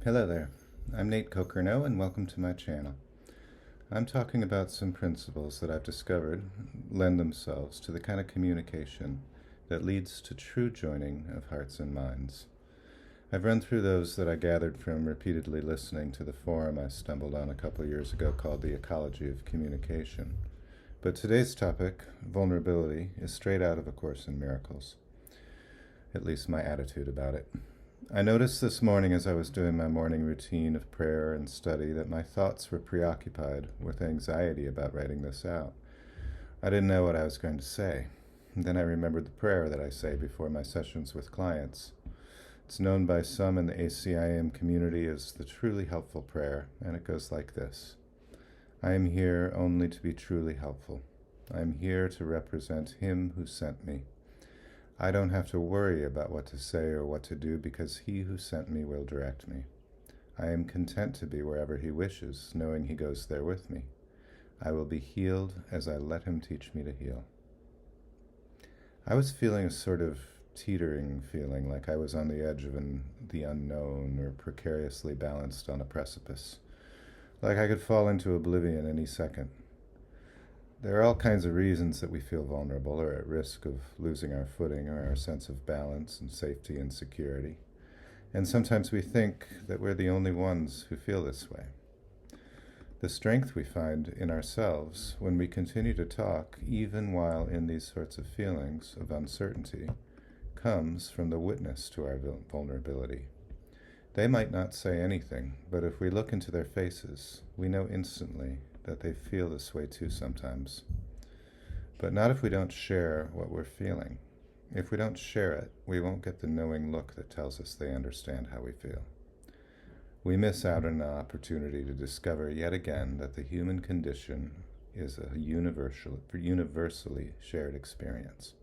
Hello there, I'm natekokernot and welcome to my channel. I'm talking about some principles that I've discovered lend themselves to the kind of communication that leads to true joining of hearts and minds. I've run through those that I gathered from repeatedly listening to the forum I stumbled on a couple of years ago called The Ecology of Communication. But today's topic, vulnerability, is straight out of A Course in Miracles, at least my attitude about it. I noticed this morning as I was doing my morning routine of prayer and study that my thoughts were preoccupied with anxiety about writing this out. I didn't know what I was going to say. And then I remembered the prayer that I say before my sessions with clients. It's known by some in the ACIM community as the truly helpful prayer, and it goes like this. I am here only to be truly helpful. I am here to represent Him who sent me. I don't have to worry about what to say or what to do because He who sent me will direct me. I am content to be wherever He wishes, knowing He goes there with me. I will be healed as I let Him teach me to heal. I was feeling a sort of teetering feeling, like I was on the edge of the unknown or precariously balanced on a precipice, like I could fall into oblivion any second. There are all kinds of reasons that we feel vulnerable or at risk of losing our footing or our sense of balance and safety and security. And sometimes we think that we're the only ones who feel this way. The strength we find in ourselves when we continue to talk, even while in these sorts of feelings of uncertainty, comes from the witness to our vulnerability. They might not say anything, but if we look into their faces, we know instantly that they feel this way too sometimes. But not if we don't share what we're feeling. If we don't share it, we won't get the knowing look that tells us they understand how we feel. We miss out on an opportunity to discover yet again that the human condition is a universally shared experience.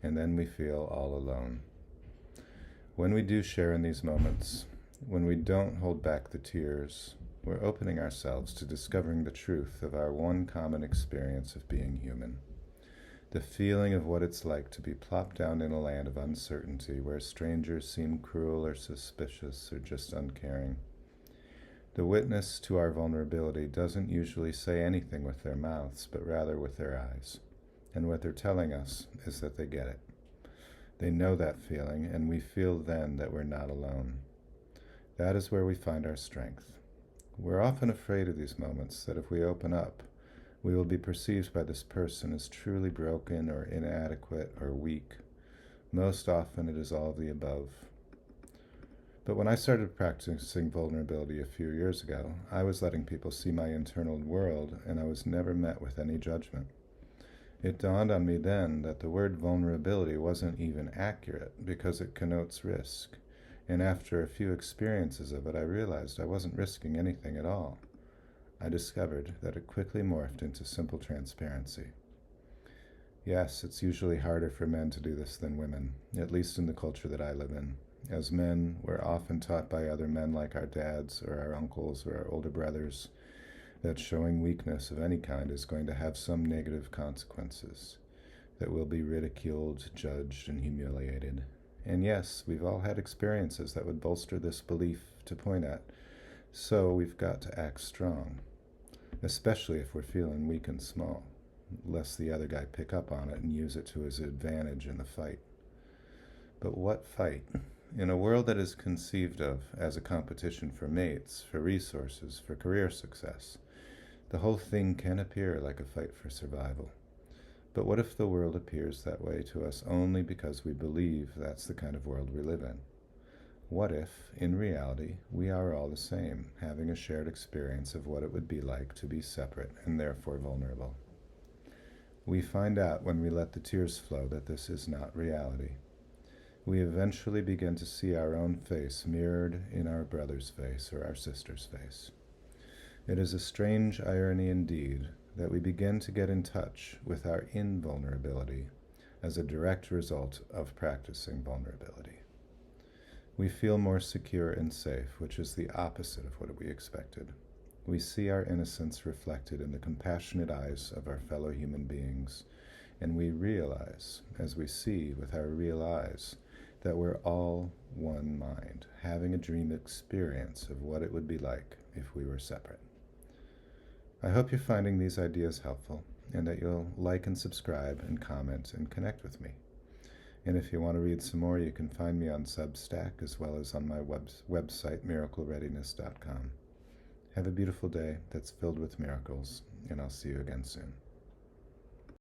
And then we feel all alone. When we do share in these moments, when we don't hold back the tears, we're opening ourselves to discovering the truth of our one common experience of being human. The feeling of what it's like to be plopped down in a land of uncertainty where strangers seem cruel or suspicious or just uncaring. The witness to our vulnerability doesn't usually say anything with their mouths, but rather with their eyes. And what they're telling us is that they get it. They know that feeling, and we feel then that we're not alone. That is where we find our strength. We're often afraid of these moments, that if we open up, we will be perceived by this person as truly broken or inadequate or weak. Most often it is all of the above. But when I started practicing vulnerability a few years ago, I was letting people see my internal world, and I was never met with any judgment. It dawned on me then that the word vulnerability wasn't even accurate because it connotes risk. And after a few experiences of it, I realized I wasn't risking anything at all. I discovered that it quickly morphed into simple transparency. Yes, it's usually harder for men to do this than women, at least in the culture that I live in. As men, we're often taught by other men like our dads or our uncles or our older brothers that showing weakness of any kind is going to have some negative consequences, that we'll be ridiculed, judged, and humiliated. And yes, we've all had experiences that would bolster this belief to point at, so we've got to act strong, especially if we're feeling weak and small, lest the other guy pick up on it and use it to his advantage in the fight. But what fight? In a world that is conceived of as a competition for mates, for resources, for career success, the whole thing can appear like a fight for survival. But what if the world appears that way to us only because we believe that's the kind of world we live in? What if, in reality, we are all the same, having a shared experience of what it would be like to be separate and therefore vulnerable? We find out when we let the tears flow that this is not reality. We eventually begin to see our own face mirrored in our brother's face or our sister's face. It is a strange irony indeed that we begin to get in touch with our invulnerability as a direct result of practicing vulnerability. We feel more secure and safe, which is the opposite of what we expected. We see our innocence reflected in the compassionate eyes of our fellow human beings, and we realize, as we see with our real eyes, that we're all one mind, having a dream experience of what it would be like if we were separate. I hope you're finding these ideas helpful, and that you'll like and subscribe and comment and connect with me. And if you want to read some more, you can find me on Substack as well as on my website, miraclereadiness.com. Have a beautiful day that's filled with miracles, and I'll see you again soon.